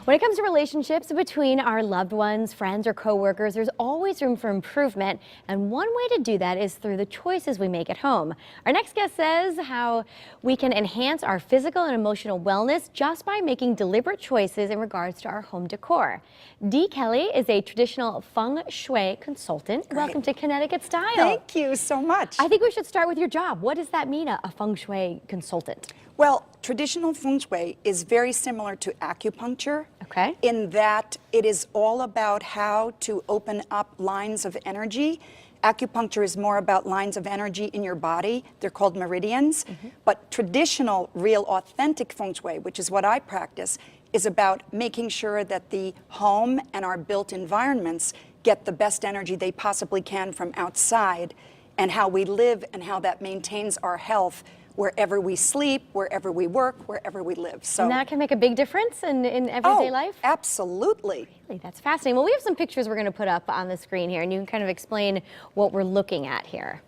When it comes to relationships between our loved ones, friends, or coworkers, there's always room for improvement. And one way to do that is through the choices we make at home. Our next guest says how we can enhance our physical and emotional wellness just by making deliberate choices in regards to our home decor. Dee Kelly is a traditional Feng Shui consultant. Great. Welcome to Connecticut Style. Thank you so much. I think we should start with your job. What does that mean, a Feng Shui consultant? Well, traditional Feng Shui is very similar to acupuncture. Okay. In that it is all about how to open up lines of energy. Acupuncture is more about lines of energy in your body. They're called meridians. But traditional, real, authentic Feng Shui, which is what I practice, is about making sure that the home and our built environments get the best energy they possibly can from outside, and how we live and how that maintains our health wherever we sleep, wherever we work, wherever we live. So, And that can make a big difference in everyday life? Absolutely. Really, that's fascinating. Well, we have some pictures we're going to put up on the screen here, and you can kind of explain what we're looking at here.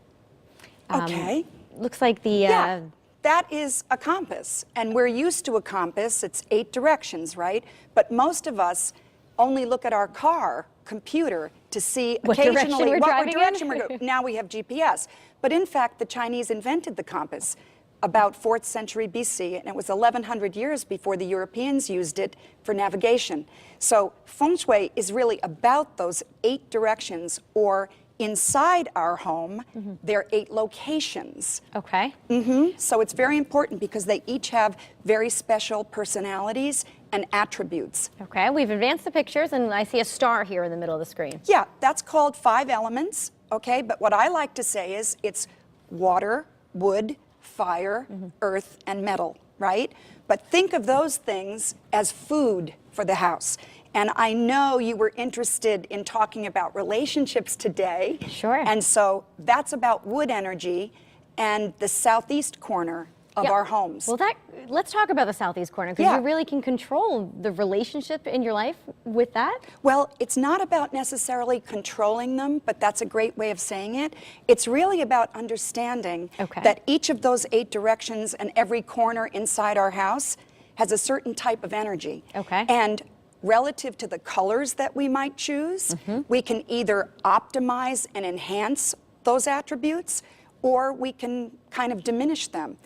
Okay. Looks like the... Yeah, that is a compass, and we're used to a compass. It's 8 directions, right? But most of us only look at our car, computer, to see What occasionally direction what direction we're going. Now we have GPS. But in fact, the Chinese invented the compass about 4th century BC, and it was 1100 years before the Europeans used it for navigation. So Feng Shui is really about those 8 directions, or inside our home, there are 8 locations. Okay. So it's very important because they each have very special personalities and attributes. Okay, we've advanced the pictures, and I see a star here in the middle of the screen. Yeah, that's called 5 elements, okay? But what I like to say is it's water, wood, fire, earth, and metal, right? But think of those things as food for the house. And I know you were interested in talking about relationships today. Sure. And so that's about wood energy and the southeast corner of our homes. Well, let's talk about the southeast corner, because you really can control the relationship in your life with that. Well, it's not about necessarily controlling them, but that's a great way of saying it. It's really about understanding that each of those 8 directions and every corner inside our house has a certain type of energy. Okay. And relative to the colors that we might choose, we can either optimize and enhance those attributes, or we can kind of diminish them.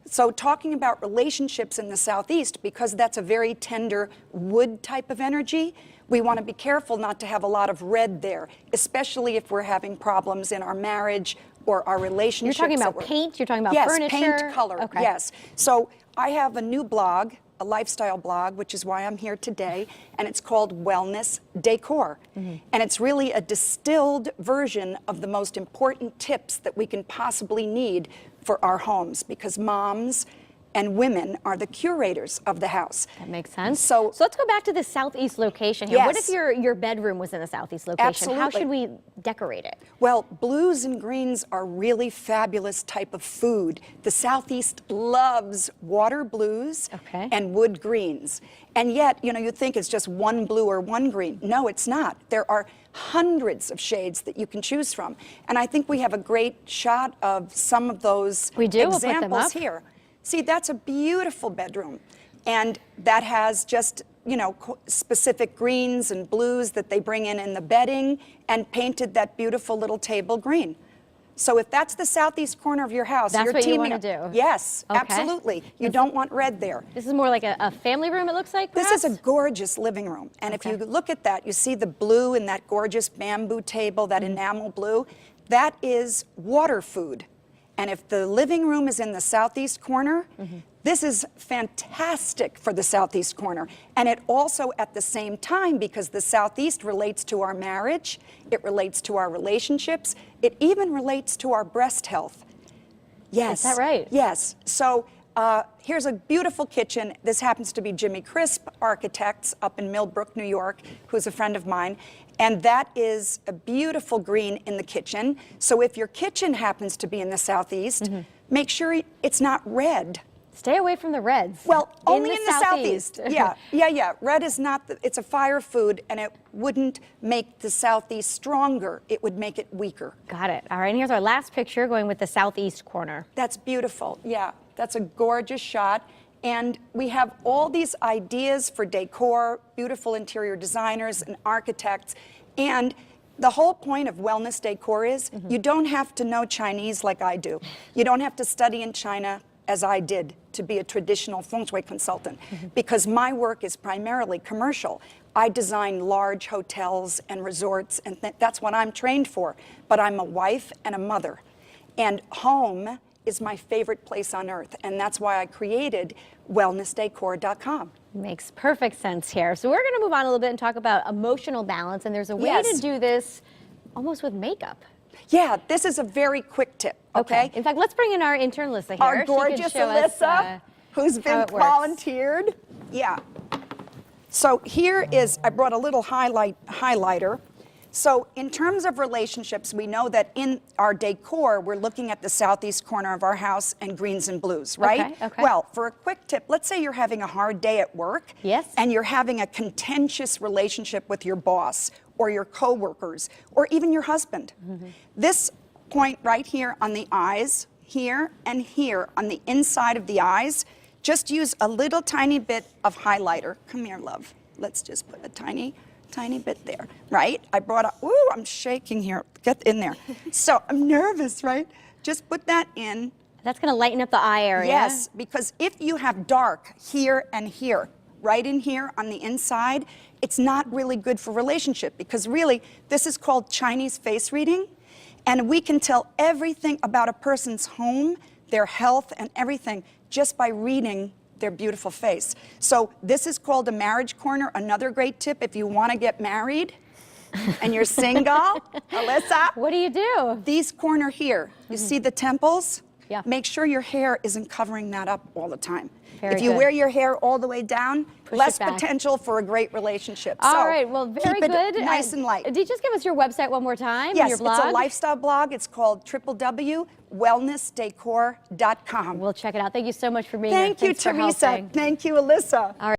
So talking about relationships in the southeast, because that's a very tender wood type of energy, we want to be careful not to have a lot of red there, especially if we're having problems in our marriage or our relationships. You're talking about paint, you're talking about furniture? Yes, paint, color, yes. So I have a new blog, a lifestyle blog, which is why I'm here today, and it's called Wellness Decor. And it's really a distilled version of the most important tips that we can possibly need for our homes, because moms and women are the curators of the house. That makes sense. So let's go back to the southeast location here. What if your bedroom was in the southeast location? Absolutely. How should we decorate it? Well, blues and greens are really fabulous type of food. The southeast loves water blues and wood greens. And yet, you know, you think it's just one blue or one green. No, it's not. There are hundreds of shades that you can choose from. And I think we have a great shot of some of those examples here. See, that's a beautiful bedroom. And that has just, you know, specific greens and blues that they bring in the bedding, and painted that beautiful little table green. So if that's the southeast corner of your house, that's you're what teaming you want to do. Yes, absolutely. You don't want red there. This is more like a family room, it looks like, perhaps? This is a gorgeous living room. And if you look at that, you see the blue in that gorgeous bamboo table, that enamel blue. That is water food. And if the living room is in the southeast corner, this is fantastic for the southeast corner. And it also, at the same time, because the southeast relates to our marriage, it relates to our relationships, it even relates to our breast health. Yes. Is that right? Yes. So here's a beautiful kitchen. This happens to be Jimmy Crisp Architects up in Millbrook, New York, who's a friend of mine. And that is a beautiful green in the kitchen. So if your kitchen happens to be in the southeast, make sure it's not red. Stay away from the reds. Well, only in the southeast. Yeah. Red is not, it's a fire food, and it wouldn't make the southeast stronger. It would make it weaker. Got it. All right, and here's our last picture going with the southeast corner. That's beautiful. Yeah, that's a gorgeous shot. And we have all these ideas for decor, beautiful interior designers and architects. And the whole point of wellness decor is you don't have to know Chinese like I do. You don't have to study in China as I did to be a traditional Feng Shui consultant, because my work is primarily commercial. I design large hotels and resorts, and that's what I'm trained for. But I'm a wife and a mother. And home is my favorite place on earth, and that's why I created wellnessdecor.com. Makes perfect sense here. So we're going to move on a little bit and talk about emotional balance, and there's a way to do this almost with makeup. Yeah, this is a very quick tip, okay? In fact, let's bring in our intern, Alyssa, here. Our gorgeous Alyssa, who's been volunteered. Yeah. So here is, I brought a little highlighter. So in terms of relationships, we know that in our decor, we're looking at the southeast corner of our house and greens and blues, right? Okay. Well, for a quick tip, let's say you're having a hard day at work. Yes. And you're having a contentious relationship with your boss or your coworkers or even your husband. This point right here on the eyes, here and here on the inside of the eyes, just use a little tiny bit of highlighter. Come here, love. Let's just put a tiny bit there, right? I brought up, ooh, I'm shaking here. Get in there. So I'm nervous, right? Just put that in. That's going to lighten up the eye area. Yes, because if you have dark here and here, right in here on the inside, it's not really good for relationship, because really this is called Chinese face reading, and we can tell everything about a person's home, their health, and everything just by reading their beautiful face. So this is called a marriage corner. Another great tip if you want to get married and you're single, Alyssa. What do you do? These corner here, you see the temples? Yeah. Make sure your hair isn't covering that up all the time. Very if you good. wear your hair all the way down, Push less it back. potential for a great relationship. All right, well, very keep good. It nice and light. Did you just give us your website one more time? Yes, your blog? it's a lifestyle blog. It's called www.wellnessdecor.com. We'll check it out. Thank you so much for being here. Thank you, Thanks for Teresa. helping. Thank you, Alyssa. All right.